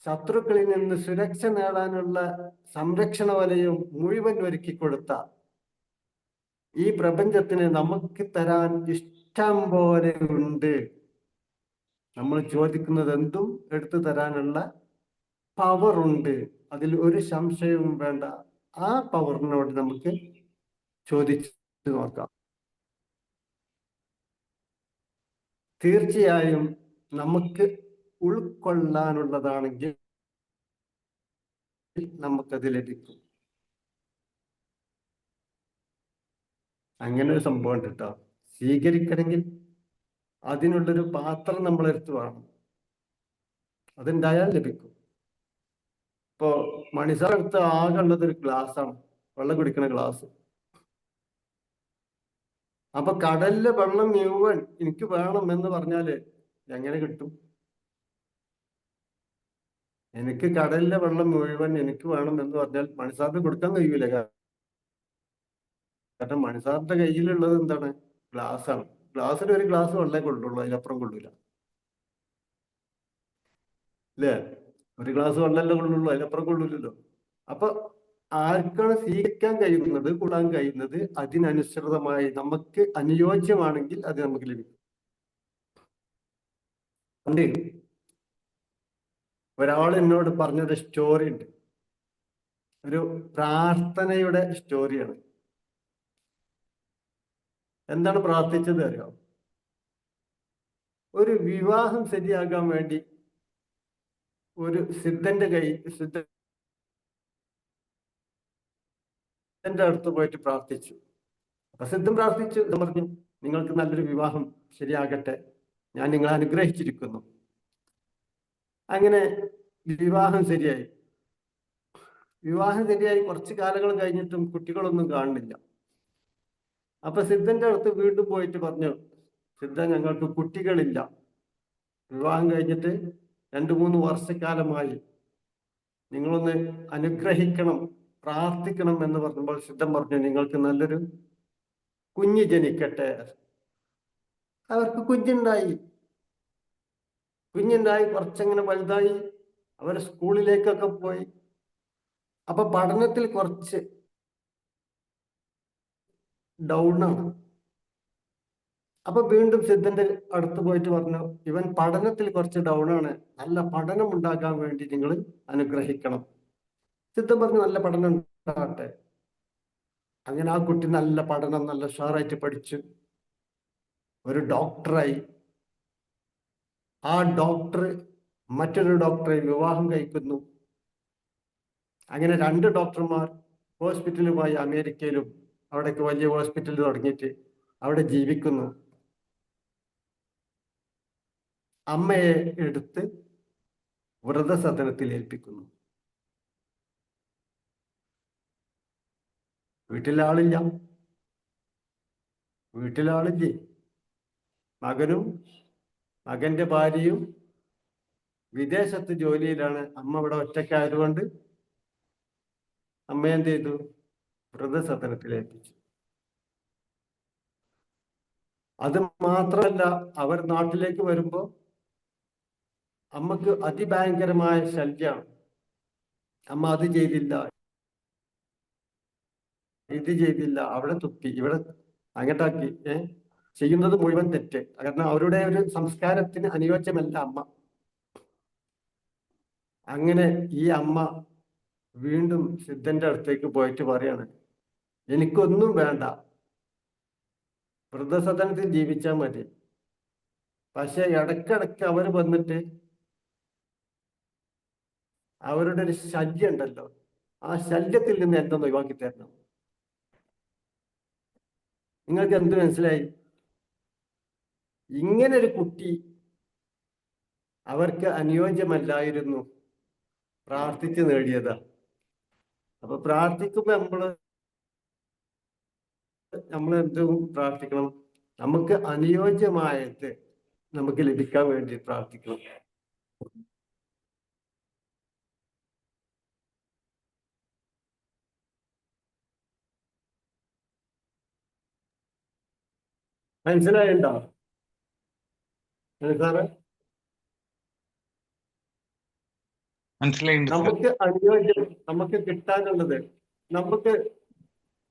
ശത്രുക്കളിൽ നിന്ന് സുരക്ഷ നേടാനുള്ള സംരക്ഷണ വലയവും മുഴുവൻ ഒരുക്കി കൊടുത്ത ഈ പ്രപഞ്ചത്തിന് നമുക്ക് തരാൻ ഇഷ്ടം പോലെ ഉണ്ട്. നമ്മൾ ചോദിക്കുന്നത് എന്തും എടുത്തു തരാനുള്ള പവറുണ്ട്. അതിൽ ഒരു സംശയവും വേണ്ട. ആ പവറിനോട് നമുക്ക് ചോദിച്ചു നോക്കാം. തീർച്ചയായും നമുക്ക് ഉൾക്കൊള്ളാനുള്ളതാണെങ്കിൽ നമുക്കത് ലഭിക്കും. അങ്ങനെ ഒരു സംഭവം ഉണ്ട് കേട്ടോ. സ്വീകരിക്കണമെങ്കിൽ അതിനുള്ളൊരു പാത്രം നമ്മളെടുത്ത് വേണം. അതുണ്ടായാൽ ലഭിക്കും. ഇപ്പോ മണിസാർ എടുത്ത് ആകെ ഉള്ളത് ഒരു ഗ്ലാസ്സാണ്, വെള്ളം കുടിക്കുന്ന ഗ്ലാസ്. അപ്പൊ കടലിലെ വെള്ളം മുഴുവൻ എനിക്ക് വേണം എന്ന് പറഞ്ഞാല് എങ്ങനെ കിട്ടും? എനിക്ക് കടലിലെ വെള്ളം മുഴുവൻ എനിക്ക് വേണം എന്ന് പറഞ്ഞാൽ മണിസാറിന് കൊടുക്കാൻ കഴിയൂല. കാരണം മണിസാറിന്റെ കയ്യിലുള്ളത് എന്താണ്? ഗ്ലാസ്സാണ്. ഗ്ലാസ്സിൽ ഒരു ഗ്ലാസ് വെള്ളമേ കൊള്ളുള്ളൂ, അതിലപ്പുറം കൊള്ളൂല അല്ലേ? ഒരു ഗ്ലാസ് വെള്ളമല്ലേ കൊള്ളുള്ളൂ, അതിലപ്പുറം കൊള്ളൂലല്ലോ. അപ്പൊ ആർക്കാണ് സ്വീകരിക്കാൻ കഴിയുന്നത്, കൂടാൻ കഴിയുന്നത്, അതിനനുസൃതമായി നമുക്ക് അനുയോജ്യമാണെങ്കിൽ അത് നമുക്ക് ലഭിക്കും. ഒരാൾ എന്നോട് പറഞ്ഞൊരു സ്റ്റോറി ഉണ്ട്, ഒരു പ്രാർത്ഥനയുടെ സ്റ്റോറിയാണ്. എന്താണ് പ്രാർത്ഥിച്ചത് അറിയാം? ഒരു വിവാഹം ശരിയാകാൻ വേണ്ടി ഒരു സിദ്ധന്റെ അടുത്ത് പോയിട്ട് പ്രാർത്ഥിച്ചു. അപ്പൊ സിദ്ധൻ പ്രാർത്ഥിച്ചു, പറഞ്ഞു, നിങ്ങൾക്ക് നല്ലൊരു വിവാഹം ശരിയാകട്ടെ, ഞാൻ നിങ്ങളെ അനുഗ്രഹിച്ചിരിക്കുന്നു. അങ്ങനെ വിവാഹം ശരിയായി. കുറച്ച് കാലങ്ങൾ കഴിഞ്ഞിട്ടും കുട്ടികളൊന്നും കാണുന്നില്ല. അപ്പൊ സിദ്ധന്റെ അടുത്ത് വീണ്ടും പോയിട്ട് പറഞ്ഞു, സിദ്ധ, ഞങ്ങൾക്ക് കുട്ടികളില്ല, വിവാഹം കഴിഞ്ഞിട്ട് 2-3 വർഷക്കാലമായി, നിങ്ങളൊന്ന് അനുഗ്രഹിക്കണം, പ്രാർത്ഥിക്കണം എന്ന് പറഞ്ഞപ്പോൾ സിദ്ധൻ പറഞ്ഞു, നിങ്ങൾക്ക് നല്ലൊരു കുഞ്ഞ് ജനിക്കട്ടെ. അവർക്ക് കുഞ്ഞുണ്ടായി. കുറച്ചങ്ങനെ വലുതായി. അവർ സ്കൂളിലേക്കൊക്കെ പോയി. അപ്പൊ പഠനത്തിൽ കുറച്ച് ഡൗണാണ്. അപ്പൊ വീണ്ടും സിദ്ധന്റെ അടുത്ത് പോയിട്ട് പറഞ്ഞു, ഇവൻ പഠനത്തിൽ കുറച്ച് ഡൗണാണ്, നല്ല പഠനം ഉണ്ടാക്കാൻ വേണ്ടി നിങ്ങൾ അനുഗ്രഹിക്കണം. സിദ്ധൻ പറഞ്ഞു, നല്ല പഠനം ഉണ്ടാകട്ടെ. അങ്ങനെ ആ കുട്ടി നല്ല പഠനം, നല്ല ഉഷാറായിട്ട് പഠിച്ചു, ഒരു ഡോക്ടറായി. ആ ഡോക്ടർ മറ്റൊരു ഡോക്ടറെ വിവാഹം കഴിക്കുന്നു. അങ്ങനെ 2 ഡോക്ടർമാർ ഹോസ്പിറ്റലുമായി അമേരിക്കയിലും അവിടേക്ക് വലിയ ഹോസ്പിറ്റൽ തുടങ്ങിയിട്ട് അവിടെ ജീവിക്കുന്നു. അമ്മയെ എടുത്ത് വൃദ്ധസദനത്തിൽ ഏൽപ്പിക്കുന്നു. വീട്ടിലാളില്ലേ? മകനും മകന്റെ ഭാര്യയും വിദേശത്ത് ജോലിയിലാണ്. അമ്മ ഇവിടെ ഒറ്റയ്ക്കായതുകൊണ്ട് അമ്മ എന്ത് ചെയ്തു? വൃദ്ധസദനത്തിൽ ഏൽപ്പിച്ചു. അത് മാത്രമല്ല, അവർ നാട്ടിലേക്ക് വരുമ്പോ അമ്മക്ക് അതിഭയങ്കരമായ ശല്യമാണ്. അമ്മ അത് ചെയ്തില്ല, ഇത് ചെയ്തില്ല, അവിടെ തുപ്പി, ഇവിടെ അങ്ങോട്ടാക്കി, ചെയ്യുന്നത് മുഴുവൻ തെറ്റ്. കാരണം അവരുടെ ഒരു സംസ്കാരത്തിന് അനുയോജ്യമല്ല അമ്മ. അങ്ങനെ ഈ അമ്മ വീണ്ടും സിദ്ധന്റെ അടുത്തേക്ക് പോയിട്ട് പറയാണ്, എനിക്കൊന്നും വേണ്ട, വൃദ്ധസദനത്തിൽ ജീവിച്ചാൽ മതി. പക്ഷെ ഇടക്കിടക്ക് അവർ വന്നിട്ട് അവരുടെ ഒരു ശല്യം ഉണ്ടല്ലോ, ആ ശല്യത്തിൽ നിന്ന് എന്തൊന്ന് ഒഴിവാക്കി തരണം. നിങ്ങൾക്ക് എന്ത് മനസ്സിലായി? ഇങ്ങനൊരു കുട്ടി അവർക്ക് അനുയോജ്യമല്ലായിരുന്നു, പ്രാർത്ഥിച്ച് നേടിയതാ. അപ്പൊ പ്രാർത്ഥിക്കുമ്പോ നമ്മൾ എന്തും പ്രാർത്ഥിക്കണം, നമുക്ക് അനുയോജ്യമായത് നമുക്ക് ലഭിക്കാൻ വേണ്ടി പ്രാർത്ഥിക്കണം. മനസ്സിലായിണ്ടോ സാറേ? മനസ്സിലായിട്ടുണ്ട് സർ. നമുക്ക് അനുയോജ്യം, നമുക്ക് കിട്ടാനുള്ളത് നമുക്ക്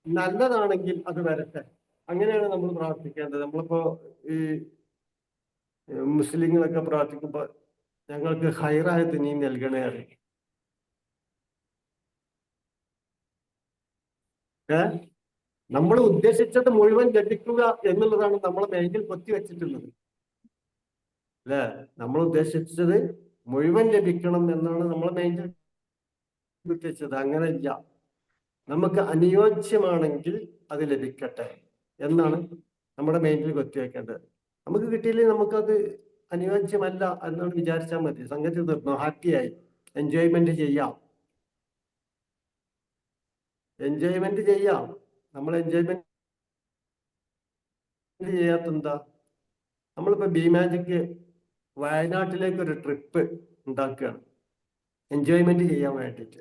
നല്ലതാണെങ്കിൽ അത് വരട്ടെ. അങ്ങനെയാണ് നമ്മൾ പ്രാർത്ഥിക്കേണ്ടത്. നമ്മളിപ്പോ ഈ മുസ്ലിങ്ങളൊക്കെ പ്രാർത്ഥിക്കുമ്പോ ഞങ്ങൾക്ക് ഹൈറായത് നീ നൽകണേ അറിയും. നമ്മൾ ഉദ്ദേശിച്ചത് മുഴുവൻ ലഭിക്കുക എന്നുള്ളതാണ് നമ്മളെ മൈൻഡിൽ കൊത്തി വെച്ചിട്ടുള്ളത്, അല്ലേ? നമ്മൾ ഉദ്ദേശിച്ചത് മുഴുവൻ ലഭിക്കണം എന്നാണ് നമ്മളെ മൈൻഡിൽ കുത്തിവെച്ചത്. അങ്ങനെ ഇല്ല, നമുക്ക് അനുയോജ്യമാണെങ്കിൽ അത് ലഭിക്കട്ടെ എന്നാണ് നമ്മുടെ മൈൻഡിൽ കൊത്തിവെക്കേണ്ടത്. നമുക്ക് കിട്ടിയില്ലെങ്കിൽ നമുക്കത് അനുയോജ്യമല്ല എന്നാണ് വിചാരിച്ചാൽ മതി. സംഗതി തീർന്നു, ഹാപ്പിയായി, എൻജോയ്മെന്റ് ചെയ്യാം. നമ്മൾ എൻജോയ്മെന്റ് ചെയ്യാത്തെന്താ? നമ്മളിപ്പോ ബി മാജിക്ക് വയനാട്ടിലേക്ക് ഒരു ട്രിപ്പ് ഉണ്ടാക്കുകയാണ് എൻജോയ്മെന്റ് ചെയ്യാൻ വേണ്ടിയിട്ട്.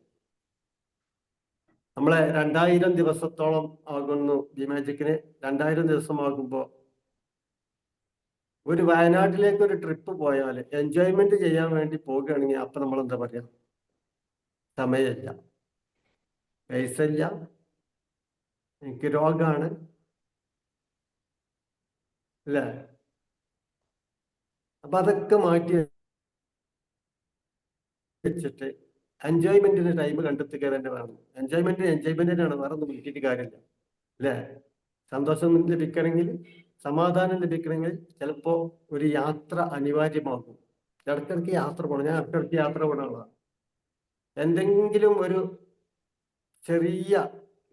നമ്മളെ 2000 ദിവസത്തോളം ആകുന്നു ബി മാജിക്കിന്. 2000 ദിവസമാകുമ്പോ ഒരു വയനാട്ടിലേക്ക് ഒരു ട്രിപ്പ് പോയാൽ എൻജോയ്മെന്റ് ചെയ്യാൻ വേണ്ടി പോകുകയാണെങ്കിൽ അപ്പൊ നമ്മൾ എന്താ പറയാ? സമയമില്ല, പൈസ ഇല്ല, എനിക്ക് രോഗാണ്, അല്ലേ? അപ്പൊ അതൊക്കെ മാറ്റി വെച്ചിട്ട് എൻജോയ്മെന്റിന് ടൈം കണ്ടെത്തുക തന്നെ വേണം. എൻജോയ്മെന്റിനാണ്, വേറെ ഒന്നും കിട്ടിയിട്ട് കാര്യമില്ല, അല്ലേ? സന്തോഷം ലഭിക്കണമെങ്കിൽ, സമാധാനം ലഭിക്കണമെങ്കിൽ ചിലപ്പോ ഒരു യാത്ര അനിവാര്യമാകും. ഇടയ്ക്കിടയ്ക്ക് യാത്ര പോകണം. ഞാൻ ഇടയ്ക്കിടയ്ക്ക് യാത്ര പോകണതാണ്. എന്തെങ്കിലും ഒരു ചെറിയ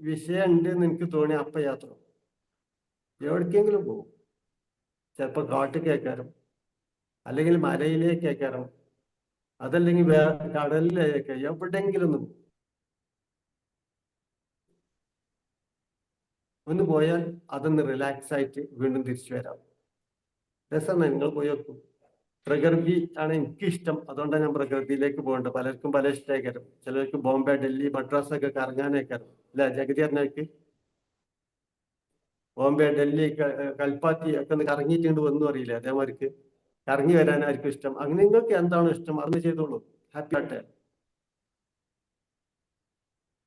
വിഷയം ഉണ്ട് എന്ന് എനിക്ക് തോന്നിയ അപ്പ യാത്ര എവിടേക്കെങ്കിലും പോകും. ചിലപ്പോ കാട്ടിൽ കേൾക്കാനും, അല്ലെങ്കിൽ മലയിലേക്ക് കേൾക്കാനും, അതല്ലെങ്കിൽ വേറെ കടലിലേക്ക്, എവിടെയെങ്കിലും ഒന്ന് പോയാൽ അതൊന്ന് റിലാക്സ് ആയിട്ട് വീണ്ടും തിരിച്ചു വരാം. രസമാണ്, നിങ്ങൾ പോയി നോക്കും. പ്രകൃതി ആണ് എനിക്കിഷ്ടം, അതുകൊണ്ടാണ് ഞാൻ പ്രകൃതിയിലേക്ക് പോകേണ്ടത്. പലർക്കും പല ഇഷ്ടമായിക്കാരും. ചിലർക്ക് ബോംബെ, ഡൽഹി, മദ്രാസ് ഒക്കെ കറങ്ങാനേക്കാരും, അല്ലെ? ജഗതി അറിഞ്ഞാൾക്ക് ബോംബെ, ഡൽഹി, കൽപ്പാത്തി ഒക്കെ ഒന്ന് കറങ്ങിയിട്ടുണ്ട് ഒന്നും അറിയില്ല. അതേമാതിരിക്ക് കറങ്ങി വരാനായിരിക്കും ഇഷ്ടം. അങ്ങനെ നിങ്ങൾക്ക് എന്താണോ ഇഷ്ടം അതൊന്ന് ചെയ്തോളൂ, ഹാപ്പി ആട്ടെ.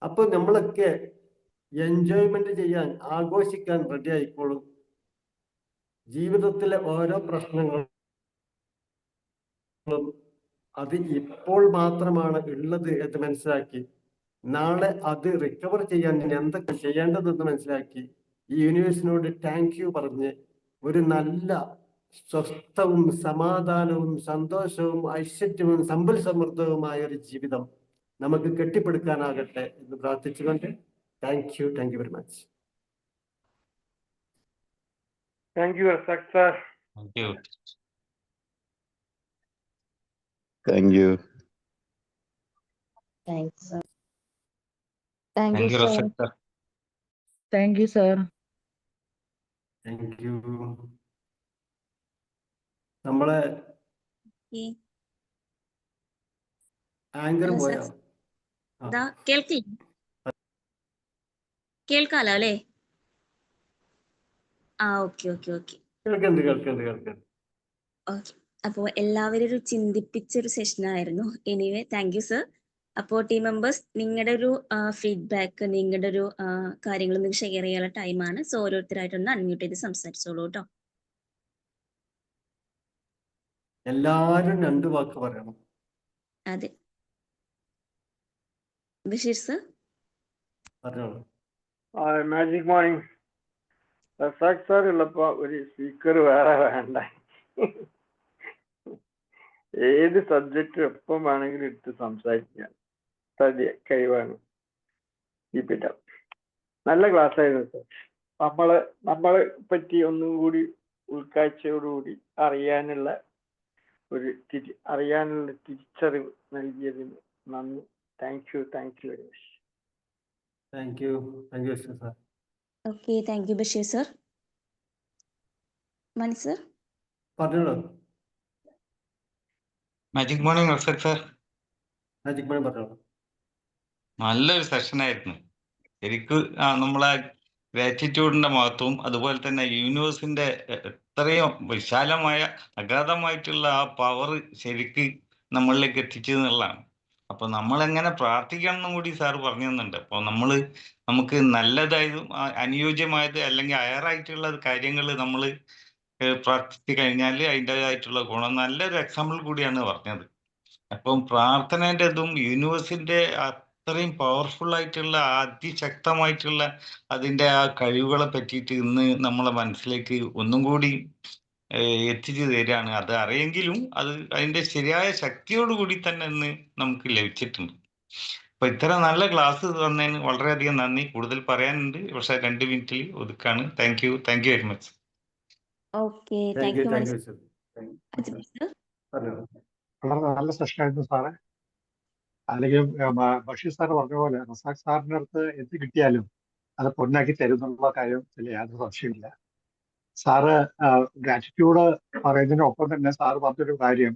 അപ്പൊ നമ്മളൊക്കെ എൻജോയ്മെന്റ് ചെയ്യാൻ, ആഘോഷിക്കാൻ റെഡി ആയിക്കോളും. ജീവിതത്തിലെ ഓരോ പ്രശ്നങ്ങളും അത് ഇപ്പോൾ മാത്രമാണ് ഉള്ളത് എന്ന് മനസ്സിലാക്കി, നാളെ അത് റിക്കവർ ചെയ്യാൻ എന്തൊക്കെ ചെയ്യേണ്ടതെന്ന് മനസ്സിലാക്കി, ഈ യൂണിവേഴ്സിനോട് താങ്ക് യു പറഞ്ഞ് ഒരു നല്ല സ്വസ്ഥവും സമാധാനവും സന്തോഷവും ഐശ്വര്യവും സമ്പൽ സമൃദ്ധവുമായ ഒരു ജീവിതം നമുക്ക് കെട്ടിപ്പടുക്കാനാകട്ടെ എന്ന് പ്രാർത്ഥിച്ചുകൊണ്ട് thank you very much. Thank you, Rasak sir. Thank you. Thank you. Thanks, sir. Thank you, Rasak sir. Thank you, sir. Thank you. നമ്മളെ Okay. ആങ്കർ Hello, പോയോ? sir. ദാ കേൾക്കാലോ അല്ലേ? ഓക്കെ. കേൾക്കണ്ട്. ഓക്കെ. അപ്പോൾ എല്ലാവരും ഒരു ചിന്തിപ്പിച്ചൊരു സെഷനായിരുന്നു. Anyway thank you sir. അപ്പോൾ ടീം മെമ്പേഴ്സ് നിങ്ങളുടെ ഒരു ഫീഡ്ബാക്ക്, നിങ്ങളുടെ ഒരു കാര്യങ്ങൾ നിങ്ങൾക്ക് ഷെയർ ചെയ്യാനുള്ള ടൈമാണ്. സോ ഓരോരുത്തരായിട്ടൊന്ന് അൺമ്യൂട്ട് ചെയ്ത് സംസാരിച്ചോളൂ കേട്ടോ. എല്ലാരും 2 വാക്ക് പറയണം. അതെ, ബഷീർ സർ പറഞ്ഞോളൂ. Magic morning. Rasak sir ഉള്ളപ്പോ ഒരു സ്പീക്കർ വേറെ വേണ്ട. ഏത് സബ്ജക്റ്റ് എപ്പം വേണമെങ്കിലും എടുത്ത് സംസാരിക്കാം. കഴിവാണ്. Keep it up. നല്ല ക്ലാസ് ആയിരുന്നു സർ. നമ്മളെ പറ്റി ഒന്നും കൂടി ഉൾക്കാഴ്ചയോടുകൂടി അറിയാനുള്ള തിരിച്ചറിവ് നൽകിയതിന് നന്ദി. Thank you very much. Thank you sir. Okay. Thank you Basheer sir. Mani sir പറഞ്ഞോളൂ. Magic morning, Rasak sir. Magic Mani പറഞ്ഞോളൂ. നല്ലൊരു സെഷനായിരുന്നു. ശരിക്കും നമ്മളെ ഗ്രാറ്റിറ്റ്യൂഡിന്റെ മഹത്വവും അതുപോലെ തന്നെ യൂണിവേഴ്സിന്റെ എത്രയും വിശാലമായ അഗാധമായിട്ടുള്ള ആ പവർ ശരിക്ക് നമ്മളിലേക്ക് എത്തിച്ചു എന്നുള്ളതാണ്. അപ്പൊ നമ്മൾ എങ്ങനെ പ്രാർത്ഥിക്കണം എന്നും കൂടി സാർ പറഞ്ഞു തന്നുണ്ട്. അപ്പോൾ നമുക്ക് നല്ലതായതും അനുയോജ്യമായത് അല്ലെങ്കിൽ അയറായിട്ടുള്ള കാര്യങ്ങൾ നമ്മൾ പ്രാർത്ഥിച്ചു കഴിഞ്ഞാൽ അതിൻ്റെതായിട്ടുള്ള ഗുണം നല്ലൊരു എക്സാമ്പിൾ കൂടിയാണ് പറഞ്ഞത്. അപ്പം പ്രാർത്ഥനേൻ്റെതും യൂണിവേഴ്സിന്റെ അത്രയും പവർഫുൾ ആയിട്ടുള്ള അതിശക്തമായിട്ടുള്ള അതിൻ്റെ ആ കഴിവുകളെ പറ്റിയിട്ട് ഇന്ന് നമ്മളെ മനസ്സിലേക്ക് ഒന്നും കൂടി എത്തിച്ചു തരികയാണ്. അത് അറിയെങ്കിലും അത് അതിൻ്റെ ശരിയായ ശക്തിയോടുകൂടി തന്നെ ഇന്ന് നമുക്ക് ലഭിച്ചിട്ടുണ്ട്. അപ്പൊ ഇത്തരം നല്ല ക്ലാസ് തന്നതിന് വളരെയധികം നന്ദി. കൂടുതൽ പറയാനുണ്ട്, പക്ഷെ 2 മിനിറ്റിൽ ഒതുക്കാണ്. Thank you very much. Okay. Thank you Mani sir. പറഞ്ഞോളൂ. വളരെ നല്ല സെഷനായിരുന്നു സാറേ. അല്ലെങ്കിൽ ബഷീർ സാർ പറഞ്ഞ പോലെ റസാഖ് സാറിൻ്റെ അടുത്ത് എന്ത് കിട്ടിയാലും അത് പൊന്നാക്കി തരുന്നുള്ള കാര്യത്തിൽ യാതൊരു സംശയമില്ല. സാറ് ഗ്രാറ്റിറ്റ്യൂഡ് പറയുന്നതിനൊപ്പം തന്നെ സാറ് പറഞ്ഞൊരു കാര്യം,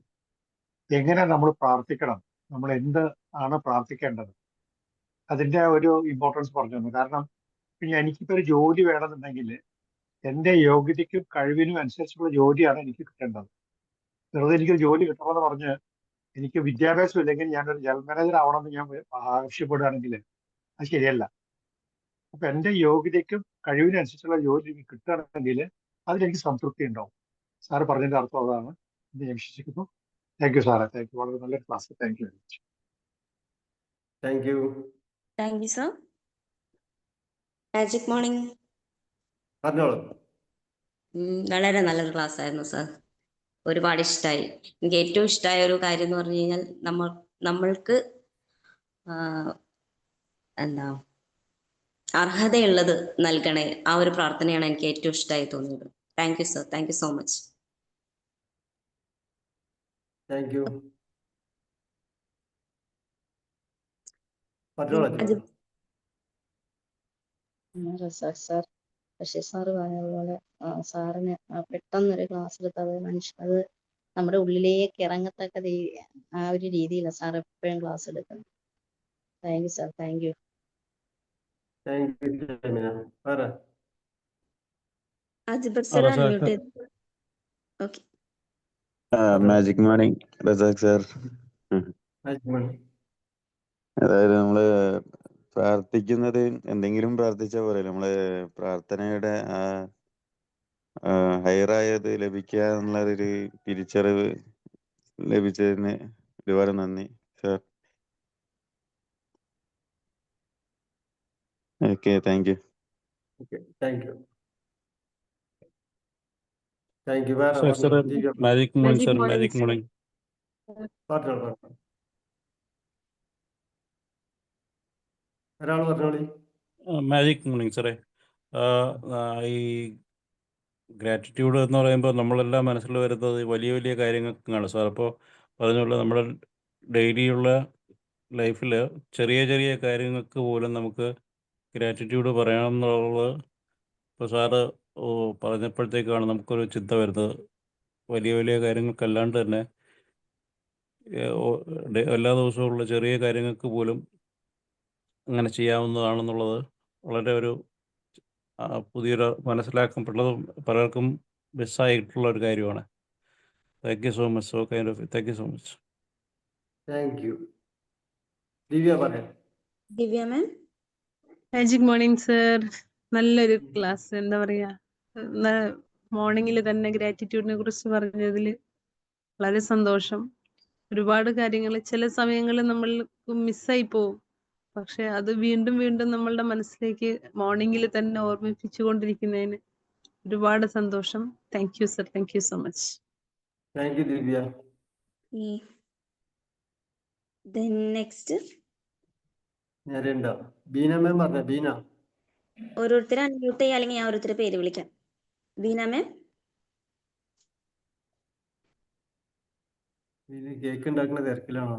എങ്ങനെ നമ്മൾ പ്രാർത്ഥിക്കണം, നമ്മൾ എന്ത് ആണ് പ്രാർത്ഥിക്കേണ്ടത്, അതിൻ്റെ ഒരു ഇമ്പോർട്ടൻസ് പറഞ്ഞു തന്നു. കാരണം എനിക്കിപ്പോൾ ഒരു ജോലി വേണമെന്നുണ്ടെങ്കിൽ എൻ്റെ യോഗ്യതയ്ക്കും കഴിവിനും അനുസരിച്ചുള്ള ജോലിയാണ് എനിക്ക് കിട്ടേണ്ടത്. വെറുതെ എനിക്കൊരു ജോലി കിട്ടണമെന്ന് പറഞ്ഞ് എനിക്ക് വിദ്യാഭ്യാസം ഇല്ലെങ്കിൽ ഞാനൊരു ജനറൽ മാനേജർ ആവണമെന്ന് ഞാൻ ആവശ്യപ്പെടുകയാണെങ്കിൽ അത് ശരിയല്ല. അപ്പൊ എൻ്റെ യോഗ്യതയ്ക്കും കഴിവിനനുസരിച്ചുള്ള ജോലി എനിക്ക് കിട്ടുകയാണെങ്കിൽ അതിലെനിക്ക് സംതൃപ്തി ഉണ്ടാവും. സാറ് പറഞ്ഞതിന്റെ അർത്ഥം അതാണ് എന്ന് ഞാൻ വിശ്വസിക്കുന്നു. താങ്ക് യു സാറേ. Thank you. വളരെ നല്ലൊരു class. Thank you very much. Thank you sir. Magic morning. പറഞ്ഞോളൂ. വളരെ നല്ലൊരു ക്ലാസ് ആയിരുന്നു സർ. ഒരുപാട് ഇഷ്ടമായി. എനിക്ക് ഏറ്റവും ഇഷ്ടമായ ഒരു കാര്യം എന്ന് പറഞ്ഞു കഴിഞ്ഞാൽ നമ്മൾക്ക് എന്താ അർഹതയുള്ളത് നൽകണേ, ആ ഒരു പ്രാർത്ഥനയാണ് എനിക്ക് ഏറ്റവും ഇഷ്ടമായി തോന്നിയത്. Thank you sir. Thank you so much. Thank U. പറഞ്ഞോളൂ. റസാഖ് സാർ, ബഷീർ സാറ് പറഞ്ഞതുപോലെ സാറിന് പെട്ടെന്നൊരു ക്ലാസ് എടുത്തത് അത് നമ്മുടെ ഉള്ളിലേക്ക് ഇറങ്ങത്തക്ക ആ ഒരു രീതിയിലാണ് സാർ എപ്പോഴും ക്ലാസ് എടുക്കുന്നത്. Thank you sir. Thank you. Ajbar sir unmute ചെയ്തു. Okay. Magic morning Razak sir. അതായത് നമ്മള് പ്രാർത്ഥിക്കുന്നത് എന്തെങ്കിലും പ്രാർത്ഥിച്ചാൽ പോലെ നമ്മള് പ്രാർത്ഥനയുടെ ഹയറായത് ലഭിക്കുക എന്നുള്ളൊരു തിരിച്ചറിവ് ലഭിച്ചതിന് ഒരുപാട് നന്ദി sir. Okay. Thank you. Thank you. വേറെ സർ സാർ പറഞ്ഞോളൂ. Divya magic morning Magic sir morning, magic sir. Morning പറഞ്ഞോളൂ. ഒരാൾ പറഞ്ഞോളി. മാജിക് മോർണിംഗ് സാറേ. ഈ ഗ്രാറ്റിറ്റ്യൂഡ് എന്ന് പറയുമ്പോൾ നമ്മളെല്ലാം മനസ്സിൽ വരുന്നത് വലിയ വലിയ കാര്യങ്ങൾക്കാണ് സാർ. അപ്പോൾ പറഞ്ഞുള്ള നമ്മുടെ ഡെയിലിയുള്ള ലൈഫിൽ ചെറിയ ചെറിയ കാര്യങ്ങൾക്ക് പോലും നമുക്ക് ഗ്രാറ്റിറ്റ്യൂഡ് പറയണം എന്നുള്ളത് ഇപ്പോൾ സാറ് പറഞ്ഞപ്പോഴത്തേക്കാണ് നമുക്കൊരു ചിന്ത വരുന്നത്. വലിയ വലിയ കാര്യങ്ങൾക്കല്ലാണ്ട് തന്നെ എല്ലാ ദിവസവും ഉള്ള ചെറിയ കാര്യങ്ങൾക്ക് പോലും അങ്ങനെ ചെയ്യാവുന്നതാണെന്നുള്ളത് വളരെ ഒരു പുതിയൊരു മനസ്സിലാക്കപ്പെട്ടതും പലർക്കും മിസ്സായിട്ടുള്ള ഒരു കാര്യമാണ്. Thank you so much. So kind of thank you so much. Thank you. Divya പറയാം. Divya ma'am. Magic morning sir. നല്ലൊരു ക്ലാസ്. എന്താ പറയാ, മോർണിംഗിൽ തന്നെ ഗ്രാറ്റിറ്റ്യൂഡിനെ കുറിച്ച് പറഞ്ഞതിൽ വളരെ സന്തോഷം. ഒരുപാട് കാര്യങ്ങൾ ചില സമയങ്ങളിൽ നമ്മൾ മിസ്സായി പോവും, പക്ഷെ അത് വീണ്ടും വീണ്ടും നമ്മളുടെ മനസ്സിലേക്ക് മോർണിംഗിൽ തന്നെ ഓർമ്മിപ്പിച്ചുകൊണ്ടിരിക്കുന്നതിന് ഒരുപാട് സന്തോഷം. Thank you sir. Thank you so much. Thank you Divya. Next ഞാനുണ്ടോ? ബീന മാം പറഞ്ഞ. ബീന. ഓരോരുത്തരെ അൺമ്യൂട്ട് ചെയ്യുക, അല്ലെങ്കിൽ ഞാൻ ഓരോരുത്തരെ പേര് വിളിക്കാം. ബീന മാം. ഇത് കേക്ക് ഉണ്ടാക്കുന്ന തിരക്കിലാണോ?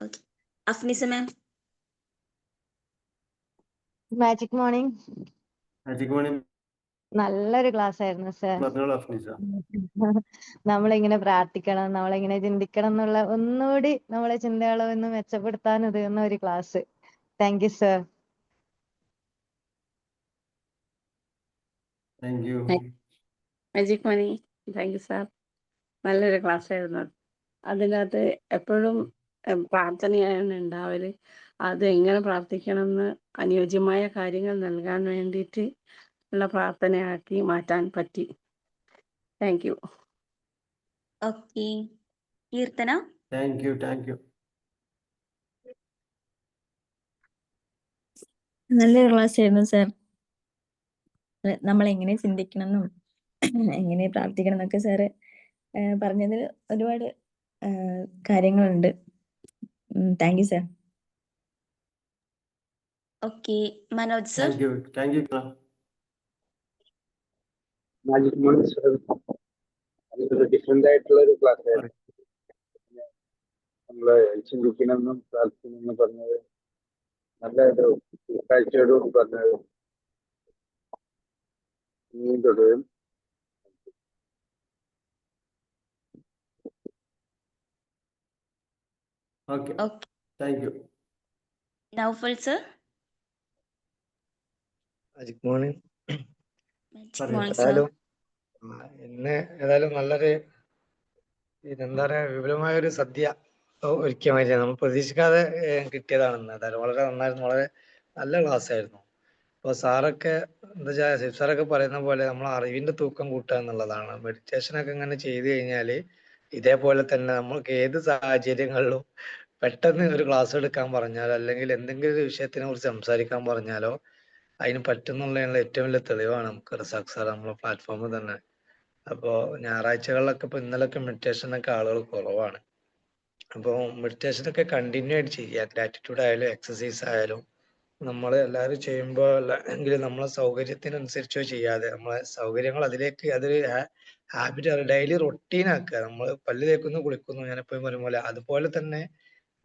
Okay. Afnisa ma'am. Magic morning. Magic morning നല്ലൊരു ക്ലാസ് ആയിരുന്നു സർ. പറഞ്ഞോളൂ അഫ്നിസ. നമ്മളിങ്ങനെ പ്രാർത്ഥിക്കണം, നമ്മളിങ്ങനെ ചിന്തിക്കണം എന്നുള്ള ഒന്നുകൂടി നമ്മളെ ചിന്തകളെ ഒന്ന് മെച്ചപ്പെടുത്താൻ ഉതകുന്ന ഒരു class. Thank you sir. Thank you. Magic money. Thank you sir. നല്ലൊരു ക്ലാസ് ആയിരുന്നു. അതിനകത്ത് എപ്പോഴും പ്രാർത്ഥനയാണ് ഉണ്ടാവല്. അത് എങ്ങനെ പ്രാർത്ഥിക്കണമെന്ന് അനുയോജ്യമായ കാര്യങ്ങൾ നൽകാൻ വേണ്ടിയിട്ട് ഉള്ള പ്രാർത്ഥനയാക്കി മാറ്റാൻ പറ്റി. Thank U. Okay. Keerthana. Thank you. Thank U. നല്ലൊരു ക്ലാസ് ആയിരുന്നു സാർ. നമ്മൾ എങ്ങനെ ചിന്തിക്കണം എന്നും എങ്ങനെ പ്രാർത്ഥിക്കണം എന്നൊക്കെ സാറ് പറഞ്ഞതിൽ ഒരുപാട് കാര്യങ്ങളുണ്ട്. Thank you sir. Okay. Manoj sir. Thank you. Thank you. Magic morning sir. അതൊരു ഡിഫറെന്റ് ആയിട്ടുള്ള ഒരു ക്ലാസ് ആയിരുന്നു. നമ്മള് ചിന്തിക്കണമെന്നും പ്രാർത്ഥിക്കണമെന്നും പറഞ്ഞത് നല്ലൊരു കാഴ്ചയോടും പറഞ്ഞത് ഇനിയും തുടരും. Okay. Okay. Thank you. Naufal sir. Magic morning. Morning sir. ഇന്ന് ഏതായാലും നല്ലൊരു എന്താ പറയാ വിപുലമായ ഒരു സദ്യ ഒരുക്കിയ മാതിരിയാണ്. നമ്മൾ പ്രതീക്ഷിക്കാതെ കിട്ടിയതാണെന്ന്. ഏതായാലും വളരെ നന്നായിരുന്നു. വളരെ നല്ല ക്ലാസ് ആയിരുന്നു. അപ്പോൾ സാറൊക്കെ എന്താ വെച്ചാൽ ശിവ് സാറൊക്കെ പറയുന്ന പോലെ നമ്മൾ അറിവിന്റെ തൂക്കം കൂട്ടുക എന്നുള്ളതാണ്. മെഡിറ്റേഷനൊക്കെ ഇങ്ങനെ ചെയ്ത് കഴിഞ്ഞാൽ ഇതേപോലെ തന്നെ നമ്മൾക്ക് ഏത് സാഹചര്യങ്ങളിലും പെട്ടെന്ന് ഒരു ക്ലാസ് എടുക്കാൻ പറഞ്ഞാലോ അല്ലെങ്കിൽ എന്തെങ്കിലും ഒരു വിഷയത്തിനെ കുറിച്ച് സംസാരിക്കാൻ പറഞ്ഞാലോ അതിന് പറ്റുന്നുള്ളതിനുള്ള ഏറ്റവും വലിയ തെളിവാണ് നമുക്ക് റസാഖ് സാർ നമ്മളെ പ്ലാറ്റ്ഫോമിൽ തന്നെ. അപ്പോൾ ഞായറാഴ്ചകളിലൊക്കെ ഇപ്പോൾ ഇന്നലൊക്കെ മെഡിറ്റേഷനൊക്കെ ആളുകൾ കുറവാണ്. അപ്പോൾ മെഡിറ്റേഷനൊക്കെ കണ്ടിന്യൂ ആയിട്ട് ചെയ്യുക. ഗ്രാറ്റിറ്റ്യൂഡ് ആയാലും എക്സസൈസ് ആയാലും നമ്മൾ എല്ലാവരും ചെയ്യുമ്പോൾ എങ്കിലും നമ്മളെ സൗകര്യത്തിനനുസരിച്ചോ ചെയ്യാതെ നമ്മളെ സൗകര്യങ്ങൾ അതിലേക്ക് അതൊരു ഹാബിറ്റ് ഡെയിലി റൊട്ടീൻ ആക്കുക. നമ്മൾ പല്ല് തേക്കുന്നു, കുളിക്കുന്നു, ഞാനെപ്പോഴും പറയും പോലെ അതുപോലെ തന്നെ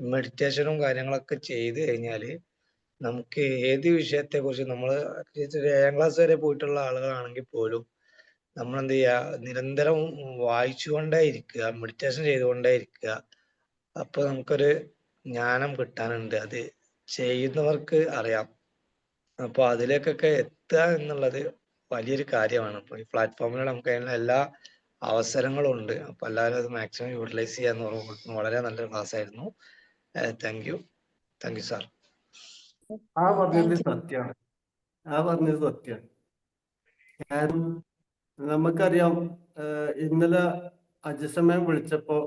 മെഡിറ്റേഷനും കാര്യങ്ങളൊക്കെ ചെയ്ത് കഴിഞ്ഞാൽ നമുക്ക് ഏത് വിഷയത്തെ കുറിച്ച് നമ്മൾ 7ാം ക്ലാസ് വരെ പോയിട്ടുള്ള ആളുകളാണെങ്കിൽ പോലും നമ്മൾ എന്ത് ചെയ്യുക, നിരന്തരം വായിച്ചുകൊണ്ടേ ഇരിക്കുക, മെഡിറ്റേഷൻ ചെയ്തുകൊണ്ടേ ഇരിക്കുക. അപ്പൊ നമുക്കൊരു ജ്ഞാനം കിട്ടാനുണ്ട്. അത് ചെയ്യുന്നവർക്ക് അറിയാം. അപ്പൊ അതിലേക്കൊക്കെ എത്തുക എന്നുള്ളത് വലിയൊരു കാര്യമാണ്. അപ്പൊ ഈ പ്ലാറ്റ്ഫോമിലൂടെ നമുക്ക് അതിനുള്ള എല്ലാ അവസരങ്ങളും ഉണ്ട്. അപ്പൊ എല്ലാവരും അത് മാക്സിമം യൂട്ടിലൈസ് ചെയ്യാന്ന് പറഞ്ഞു. വളരെ നല്ലൊരു ക്ലാസ് ആയിരുന്നു. Thank you. Thank you sir. ആ പറഞ്ഞത് സത്യമാണ്. കാരണം നമുക്കറിയാം, ഇന്നലെ അജസമയം വിളിച്ചപ്പോ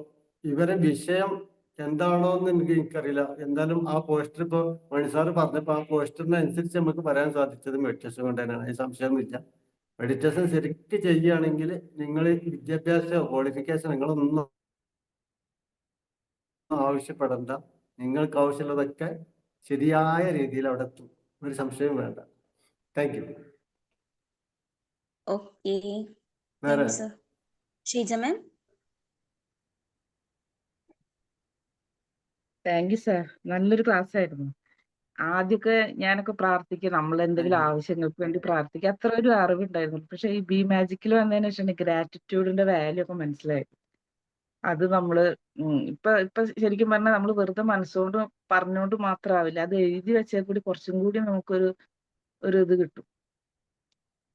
ഇവരെ വിഷയം എന്താണോ എന്ന് എനിക്കറിയില്ല. എന്തായാലും ആ പോസ്റ്റർ ഇപ്പൊ മണിസാറ് പറഞ്ഞപ്പോ ആ പോസ്റ്ററിനനുസരിച്ച് നമുക്ക് പറയാൻ സാധിച്ചത് മെഡിറ്റേഷൻ കൊണ്ട് തന്നെയാണ്. അതിന് സംശയമൊന്നുമില്ല. മെഡിറ്റേഷൻ ശരിക്കും ചെയ്യുകയാണെങ്കിൽ നിങ്ങൾ വിദ്യാഭ്യാസ ക്വാളിഫിക്കേഷൻ നിങ്ങളൊന്നും ആവശ്യപ്പെടണ്ട. നിങ്ങൾക്ക് ആവശ്യമുള്ളതൊക്കെ ശരിയായ രീതിയിൽ അവിടെ എത്തും. ഒരു സംശയവും വേണ്ട. Thank you. ഓക്കെ, വേറെ thank you sir. Sheeja ma'am. Thank you sir. നല്ലൊരു ക്ലാസ് ആയിരുന്നു. ആദ്യമൊക്കെ ഞാനൊക്കെ പ്രാർത്ഥിക്കുക, നമ്മൾ എന്തെങ്കിലും ആവശ്യങ്ങൾക്ക് വേണ്ടി പ്രാർത്ഥിക്കുക, അത്ര ഒരു അറിവുണ്ടായിരുന്നു. പക്ഷെ ഈ ബി മാജിക്കിൽ വന്നതിന് ശേഷം ഗ്രാറ്റിറ്റ്യൂഡിന്റെ വാല്യൂ ഒക്കെ മനസ്സിലായി. അത് നമ്മള് ഇപ്പൊ ശരിക്കും പറഞ്ഞാൽ നമ്മൾ വെറുതെ മനസ്സുകൊണ്ട് പറഞ്ഞുകൊണ്ട് മാത്രമാവില്ല, അത് എഴുതി വെച്ചാൽ കൂടി കുറച്ചും കൂടി നമുക്കൊരു ഇത് കിട്ടും.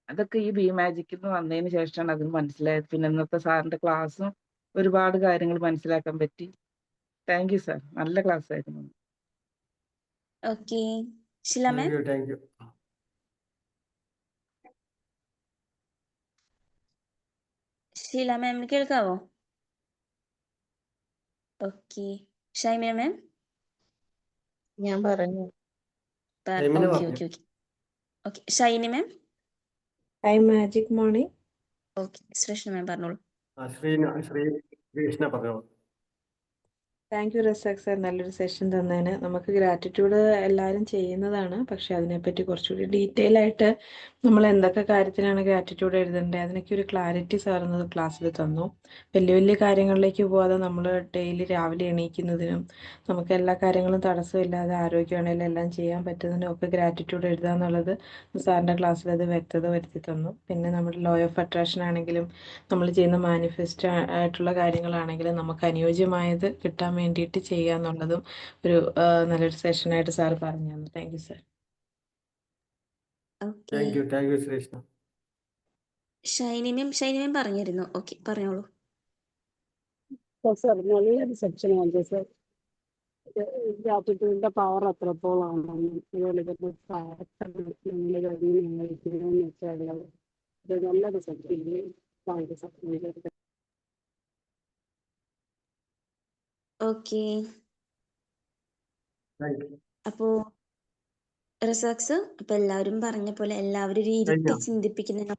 അതൊക്കെ ഈ ബി മാജിക്കിൽ വന്നതിന് ശേഷമാണ് അത് മനസ്സിലായത്. പിന്നെ ഇന്നത്തെ സാറിന്റെ ക്ലാസ്സും ഒരുപാട് കാര്യങ്ങൾ മനസ്സിലാക്കാൻ പറ്റി. Thank you sir. നല്ല ക്ലാസ് ആയിരുന്നു. Okay, Shila ma'am. Thank you. Sheela മാമിന് കേൾക്കാവോ? Okay, Shymina ma'am. ഞാൻ പറഞ്ഞു. ഷൈമിന ഓക്കെ പറഞ്ഞു. Okay okay okay, Shiny ma'am. Hi magic morning. Okay, Sreeshna ma'am പറഞ്ഞോളൂ. ശ്രീകൃഷ്ണ പറഞ്ഞോളൂ. താങ്ക് യു റസാഖ് സാർ, നല്ലൊരു സെഷൻ തന്നതിന്. നമുക്ക് ഗ്രാറ്റിറ്റ്യൂഡ് എല്ലാവരും ചെയ്യുന്നതാണ്, പക്ഷെ അതിനെപ്പറ്റി കുറച്ചുകൂടി ഡീറ്റെയിൽ ആയിട്ട് നമ്മൾ എന്തൊക്കെ കാര്യത്തിനാണ് ഗ്രാറ്റിറ്റ്യൂഡ് എഴുതേണ്ടത് അതിനൊക്കെ ഒരു ക്ലാരിറ്റി സാർ ഇന്ന് ക്ലാസ്സിൽ തന്നു. വലിയ വലിയ കാര്യങ്ങളിലേക്ക് പോകാതെ നമ്മൾ ഡെയിലി രാവിലെ എണീക്കുന്നതിനും നമുക്ക് എല്ലാ കാര്യങ്ങളും തടസ്സമില്ലാതെ ആരോഗ്യമാണെങ്കിലും എല്ലാം ചെയ്യാൻ പറ്റുന്നതിനും ഒക്കെ ഗ്രാറ്റിറ്റ്യൂഡ് എഴുതുക എന്നുള്ളത് സാറിൻ്റെ ക്ലാസ്സിൽ അത് വ്യക്തത വരുത്തി തന്നു. പിന്നെ നമ്മുടെ ലോ ഓഫ് അട്രാക്ഷൻ ആണെങ്കിലും നമ്മൾ ചെയ്യുന്ന മാനിഫെസ്റ്റ് ആയിട്ടുള്ള കാര്യങ്ങളാണെങ്കിലും നമുക്ക് അനുയോജ്യമായത് കിട്ടാൻ വേണ്ടിയിട്ട് ചെയ്യുക എന്നുള്ളതും ഒരു നല്ലൊരു സെഷനായിട്ട് സാർ പറഞ്ഞു തന്നു. Thank you sir. Okay, thank you Sreekrishna. Shiny ma'am പറഞ്ഞിരുന്നു. ഓക്കെ, പറഞ്ഞോളൂ. സാർ നല്ലൊരു സെക്ഷൻ ആണ് സാർ. ഗ്രാറ്റിറ്റ്യൂഡിന്റെ പവർ എത്രത്തോളം അതുപോലെ തന്നെ നല്ലൊരു section. Thank you sir. Okay, thank U. അപ്പോ റസാഖ് സർ, അപ്പൊ എല്ലാവരും പറഞ്ഞ പോലെ എല്ലാവരും ഒരു ഇരുത്തി ചിന്തിപ്പിക്കുന്ന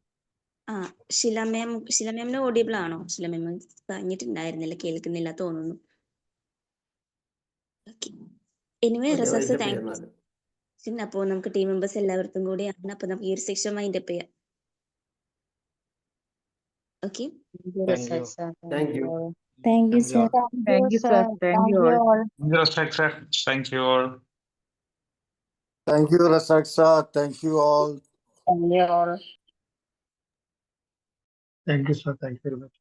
ഷില മാമിന് ഓഡിയബിൾ ആണോ? ഷില മാം പറഞ്ഞിട്ടുണ്ടായിരുന്നില്ല, കേൾക്കുന്നില്ല തോന്നുന്നു. Okay, anyway Razak sir thank U. അപ്പോൾ നമുക്ക് ടീം മെമ്പേഴ്സ് എല്ലാവർക്കും കൂടിയാണ്. അപ്പൊ നമുക്ക് ഈ ഒരു സെക്ഷൻ വൈൻഡ് അപ്പ് ചെയ്യാം. Okay, thank you. Thank you sir. Thank you sir. Thank you all. Thank you all. Thank you, Rasak sir. Thank you all. Thank you all. Thank you sir. Thank you very much.